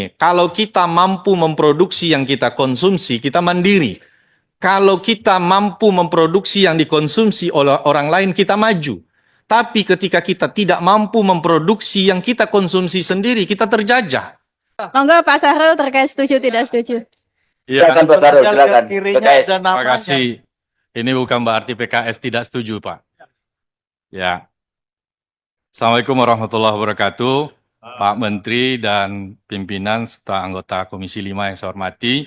begini, kalau kita mampu memproduksi yang kita konsumsi, kita mandiri. Kalau kita mampu memproduksi yang dikonsumsi oleh orang lain, kita maju. Tapi ketika kita tidak mampu memproduksi yang kita konsumsi sendiri, kita terjajah. Monggo Pak Sahrul terkait setuju tidak setuju. Ya, Silakan Pak Sahrul, silakan. Kirinya PKS. ada terima namanya. kasih. Ini bukan berarti PKS tidak setuju, Pak. Ya. Assalamualaikum warahmatullahi wabarakatuh. Pak Menteri dan pimpinan serta anggota Komisi 5 yang saya hormati.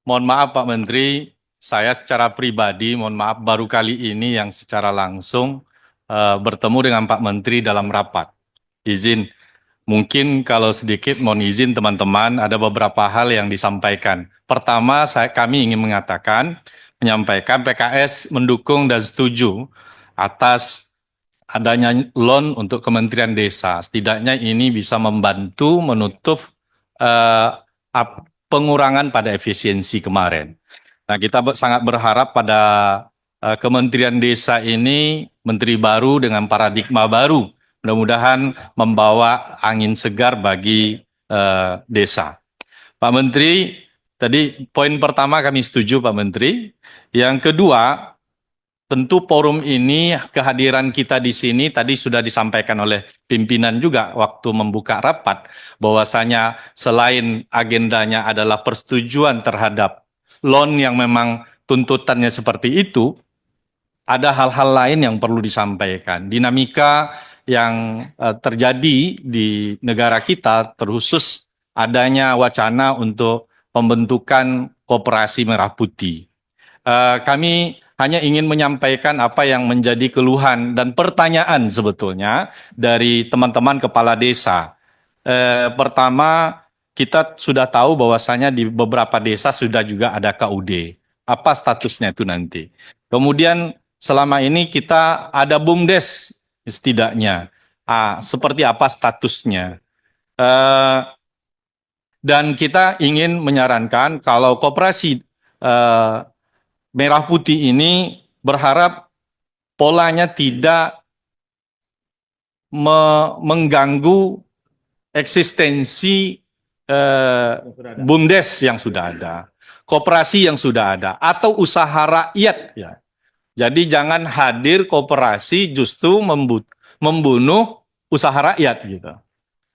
Mohon maaf Pak Menteri, saya secara pribadi, mohon maaf baru kali ini yang secara langsung bertemu dengan Pak Menteri dalam rapat. Izin, mungkin kalau sedikit mohon izin teman-teman, ada beberapa hal yang disampaikan. Pertama, kami ingin menyampaikan PKS mendukung dan setuju atas adanya loan untuk Kementerian Desa. Setidaknya ini bisa membantu menutup pengurangan pada efisiensi kemarin. Nah, kita sangat berharap pada Kementerian Desa ini, Menteri baru dengan paradigma baru, mudah-mudahan membawa angin segar bagi desa. Pak Menteri, tadi poin pertama kami setuju Pak Menteri. Yang kedua, tentu forum ini, kehadiran kita di sini tadi sudah disampaikan oleh pimpinan juga waktu membuka rapat, bahwasanya selain agendanya adalah persetujuan terhadap loan yang memang tuntutannya seperti itu, ada hal-hal lain yang perlu disampaikan. Dinamika yang terjadi di negara kita, terkhusus adanya wacana untuk pembentukan Koperasi Merah Putih. Kami hanya ingin menyampaikan apa yang menjadi keluhan dan pertanyaan sebetulnya dari teman-teman kepala desa. Pertama, kita sudah tahu bahwasanya di beberapa desa sudah juga ada KUD. Apa statusnya itu nanti? Kemudian selama ini kita ada BUMDes setidaknya. Seperti apa statusnya? Dan kita ingin menyarankan kalau koperasi Merah Putih ini berharap polanya tidak mengganggu eksistensi BUMDes yang sudah ada, koperasi yang sudah ada, atau usaha rakyat. Ya. Jadi jangan hadir koperasi justru membunuh usaha rakyat gitu.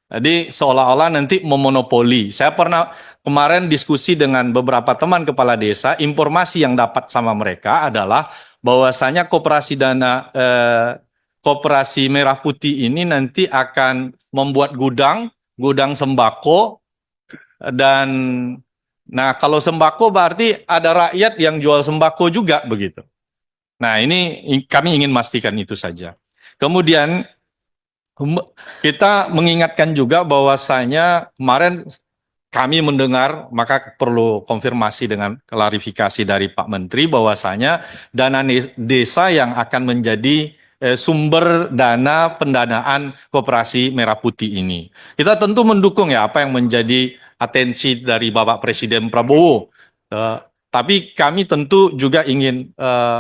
Jadi seolah-olah nanti memonopoli. Saya pernah kemarin diskusi dengan beberapa teman kepala desa, informasi yang dapat sama mereka adalah bahwasanya Koperasi Merah Putih ini nanti akan membuat gudang sembako, dan nah kalau sembako berarti ada rakyat yang jual sembako juga begitu. Nah ini kami ingin memastikan itu saja. Kemudian kita mengingatkan juga bahwasanya kemarin kami mendengar, maka perlu konfirmasi dengan klarifikasi dari Pak Menteri bahwasanya dana desa yang akan menjadi sumber dana pendanaan Koperasi Merah Putih ini. Kita tentu mendukung ya apa yang menjadi atensi dari Bapak Presiden Prabowo. Tapi kami tentu juga ingin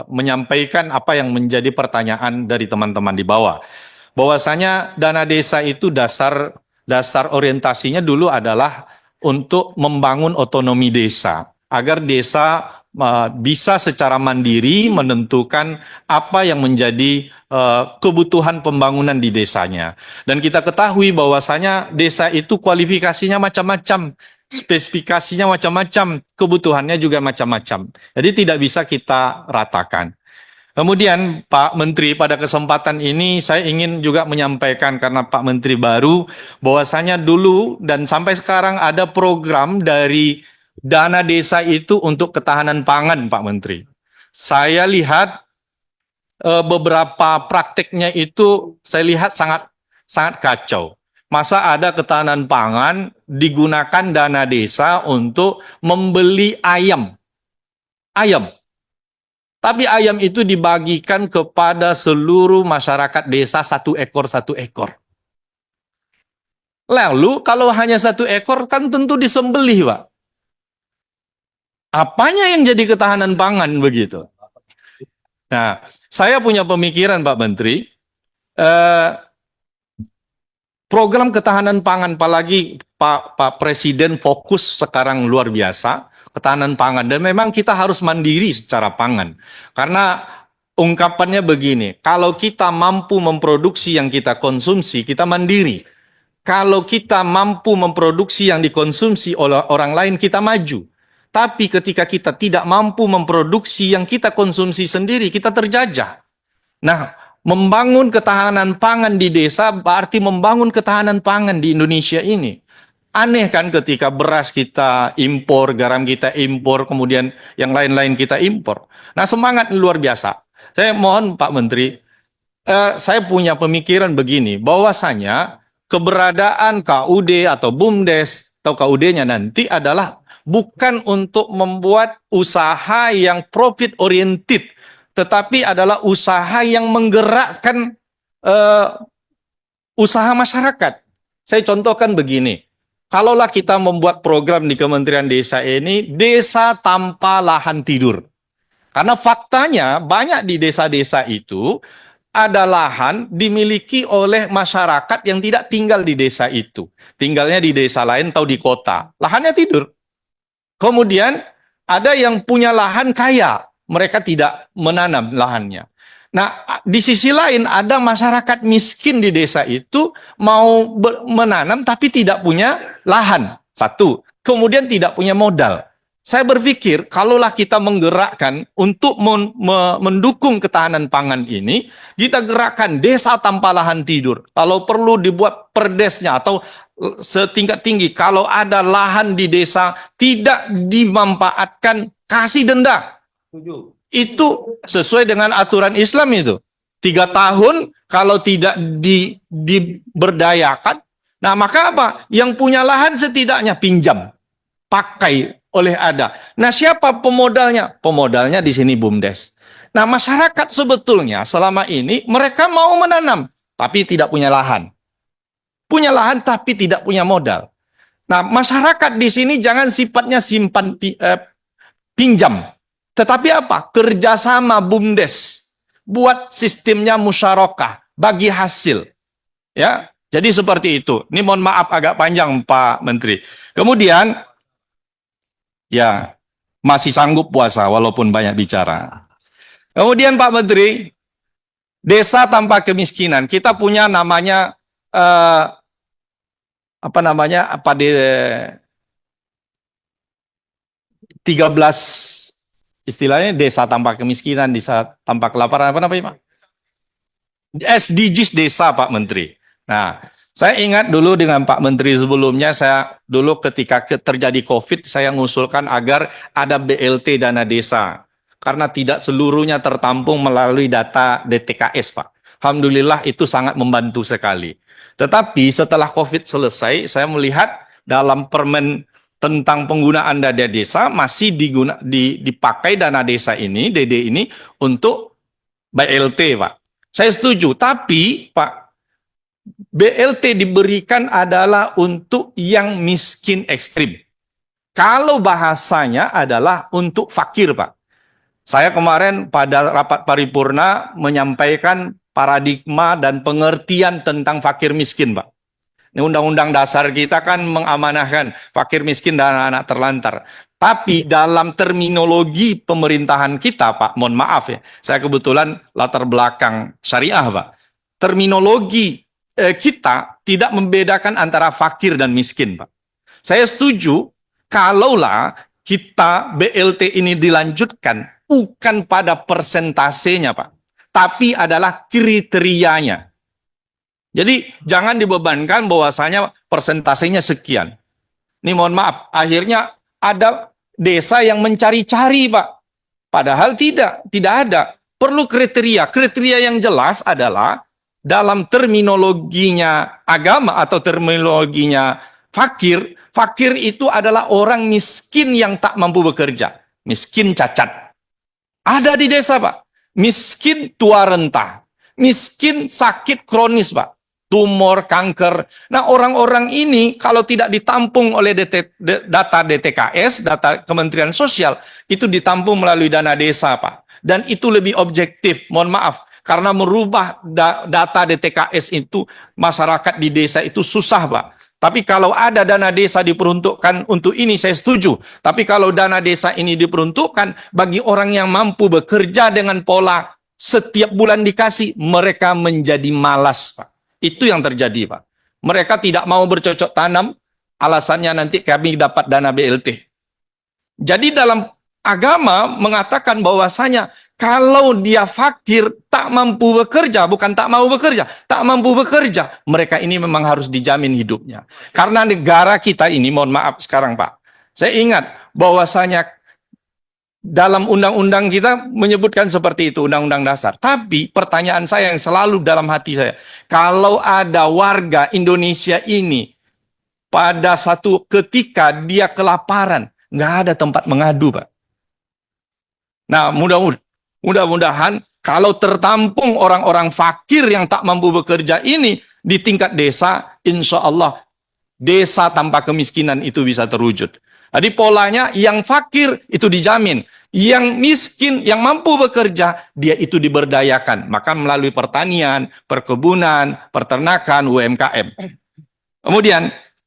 menyampaikan apa yang menjadi pertanyaan dari teman-teman di bawah. Bahwasanya dana desa itu dasar orientasinya dulu adalah untuk membangun otonomi desa, agar desa bisa secara mandiri menentukan apa yang menjadi kebutuhan pembangunan di desanya. Dan kita ketahui bahwasanya desa itu kualifikasinya macam-macam, spesifikasinya macam-macam, kebutuhannya juga macam-macam. Jadi tidak bisa kita ratakan. Kemudian Pak Menteri, pada kesempatan ini saya ingin juga menyampaikan karena Pak Menteri baru, bahwasanya dulu dan sampai sekarang ada program dari dana desa itu untuk ketahanan pangan Pak Menteri. Saya lihat beberapa prakteknya itu saya lihat sangat kacau. Masa ada ketahanan pangan digunakan dana desa untuk membeli ayam. Tapi ayam itu dibagikan kepada seluruh masyarakat desa satu ekor. Lalu kalau hanya satu ekor kan tentu disembelih, Pak. Apanya yang jadi ketahanan pangan begitu? Nah, saya punya pemikiran Pak Menteri, program ketahanan pangan, apalagi Pak Presiden fokus sekarang luar biasa ketahanan pangan, dan memang kita harus mandiri secara pangan. Karena ungkapannya begini, kalau kita mampu memproduksi yang kita konsumsi, kita mandiri. Kalau kita mampu memproduksi yang dikonsumsi oleh orang lain, kita maju. Tapi ketika kita tidak mampu memproduksi yang kita konsumsi sendiri, kita terjajah. Nah, membangun ketahanan pangan di desa berarti membangun ketahanan pangan di Indonesia ini. Aneh kan ketika beras kita impor, garam kita impor, kemudian yang lain-lain kita impor. Nah, semangat luar biasa. Saya mohon Pak Menteri, saya punya pemikiran begini, bahwasanya keberadaan KUD atau BUMDes atau KUD-nya nanti adalah bukan untuk membuat usaha yang profit oriented, tetapi adalah usaha yang menggerakkan usaha masyarakat. Saya contohkan begini, kalaulah kita membuat program di Kementerian Desa ini, desa tanpa lahan tidur. Karena faktanya banyak di desa-desa itu ada lahan dimiliki oleh masyarakat yang tidak tinggal di desa itu. Tinggalnya di desa lain atau di kota. Lahannya tidur. Kemudian ada yang punya lahan kaya, mereka tidak menanam lahannya. Nah, di sisi lain ada masyarakat miskin di desa itu mau menanam tapi tidak punya lahan. Satu, kemudian tidak punya modal. Saya berpikir, kalaulah kita menggerakkan untuk mendukung ketahanan pangan ini, kita gerakkan desa tanpa lahan tidur. Kalau perlu dibuat perdesnya atau setingkat tinggi, kalau ada lahan di desa tidak dimanfaatkan, kasih denda. Itu sesuai dengan aturan Islam itu. 3 tahun kalau tidak diberdayakan. Nah, maka apa? Yang punya lahan setidaknya pinjam. Pakai oleh ada. Nah, siapa pemodalnya? Pemodalnya di sini BUMDes. Nah, masyarakat sebetulnya selama ini mereka mau menanam, tapi tidak punya lahan. Punya lahan tapi tidak punya modal. Nah, masyarakat di sini jangan sifatnya simpan pinjam. Tetapi apa? Kerjasama BUMDes. Buat sistemnya musyarakah, bagi hasil. Ya, jadi seperti itu. Ini mohon maaf agak panjang Pak Menteri. Kemudian, ya, masih sanggup puasa walaupun banyak bicara. Kemudian Pak Menteri, desa tanpa kemiskinan. Kita punya namanya, apa namanya, 13 istilahnya desa tanpa kemiskinan, desa tanpa kelaparan, apa namanya Pak? SDGs desa Pak Menteri. Nah, saya ingat dulu dengan Pak Menteri sebelumnya, saya dulu ketika terjadi COVID, saya mengusulkan agar ada BLT dana desa. Karena tidak seluruhnya tertampung melalui data DTKS Pak. Alhamdulillah itu sangat membantu sekali. Tetapi setelah COVID selesai, saya melihat dalam permen tentang penggunaan dana desa masih dipakai dana desa ini, DD ini, untuk BLT, Pak. Saya setuju, tapi Pak, BLT diberikan adalah untuk yang miskin ekstrim. Kalau bahasanya adalah untuk fakir, Pak. Saya kemarin pada rapat paripurna menyampaikan paradigma dan pengertian tentang fakir miskin, Pak. Ini undang-undang dasar kita kan mengamanahkan fakir miskin dan anak terlantar. Tapi dalam terminologi pemerintahan kita, Pak, mohon maaf ya, saya kebetulan latar belakang syariah, Pak. Terminologi kita tidak membedakan antara fakir dan miskin, Pak. Saya setuju kalaulah kita BLT ini dilanjutkan bukan pada persentasenya, Pak, tapi adalah kriterianya. Jadi jangan dibebankan bahwasanya persentasenya sekian. Ini mohon maaf, akhirnya ada desa yang mencari-cari, Pak. Padahal tidak ada. Perlu kriteria. Kriteria yang jelas adalah dalam terminologinya agama atau terminologinya fakir. Fakir itu adalah orang miskin yang tak mampu bekerja. Miskin cacat. Ada di desa, Pak. Miskin tua renta. Miskin sakit kronis, Pak. Tumor, kanker. Nah, orang-orang ini kalau tidak ditampung oleh data DTKS, data Kementerian Sosial, itu ditampung melalui dana desa, Pak. Dan itu lebih objektif, mohon maaf. Karena merubah data DTKS itu, masyarakat di desa itu susah, Pak. Tapi kalau ada dana desa diperuntukkan untuk ini, saya setuju. Tapi kalau dana desa ini diperuntukkan bagi orang yang mampu bekerja dengan pola setiap bulan dikasih, mereka menjadi malas, Pak. Itu yang terjadi, Pak. Mereka tidak mau bercocok tanam, alasannya nanti kami dapat dana BLT. Jadi dalam agama mengatakan bahwasanya kalau dia fakir, tak mampu bekerja, bukan tak mau bekerja, tak mampu bekerja, mereka ini memang harus dijamin hidupnya. Karena negara kita ini, mohon maaf sekarang Pak, saya ingat bahwasanya dalam undang-undang kita menyebutkan seperti itu, undang-undang dasar. Tapi pertanyaan saya yang selalu dalam hati saya, kalau ada warga Indonesia ini pada satu ketika dia kelaparan, nggak ada tempat mengadu, Pak. Nah, mudah-mudahan kalau tertampung orang-orang fakir yang tak mampu bekerja ini di tingkat desa, insya Allah desa tanpa kemiskinan itu bisa terwujud. Jadi polanya yang fakir itu dijamin, yang miskin, yang mampu bekerja, dia itu diberdayakan. Maka melalui pertanian, perkebunan, peternakan, UMKM.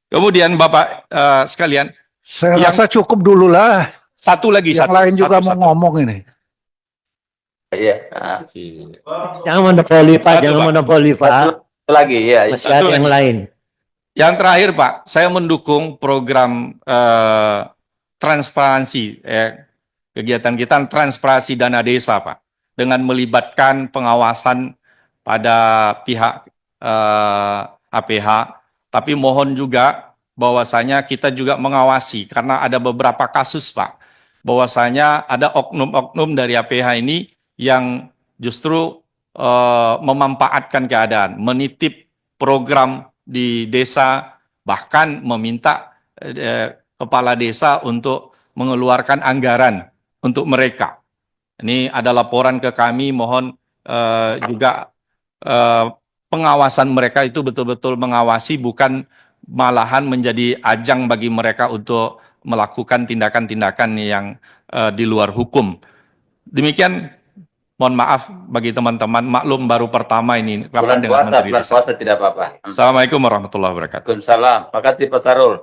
Kemudian Bapak sekalian, Saya yang rasa cukup dulu lah. satu lagi, Yang lain juga mau ngomong ini. Iya. Jangan monopoli Pak, Satu, jangan Pak. monopoli Pak. Satu lagi ya. Masih ada yang lain. Yang terakhir Pak, saya mendukung program transparansi, kegiatan kita transparansi dana desa Pak, dengan melibatkan pengawasan pada pihak APH, tapi mohon juga bahwasanya kita juga mengawasi, karena ada beberapa kasus Pak, bahwasanya ada oknum-oknum dari APH ini yang justru memanfaatkan keadaan, menitip program di desa, bahkan meminta kepala desa untuk mengeluarkan anggaran untuk mereka. Ini ada laporan ke kami, mohon juga pengawasan mereka itu betul-betul mengawasi, bukan malahan menjadi ajang bagi mereka untuk melakukan tindakan-tindakan yang di luar hukum. Demikian, mohon maaf bagi teman-teman, maklum baru pertama ini rapat dengan Menteri Bulan Desa. puasa tidak apa-apa. Assalamualaikum warahmatullahi wabarakatuh. Waalaikumsalam. Makasih Pak Sarul.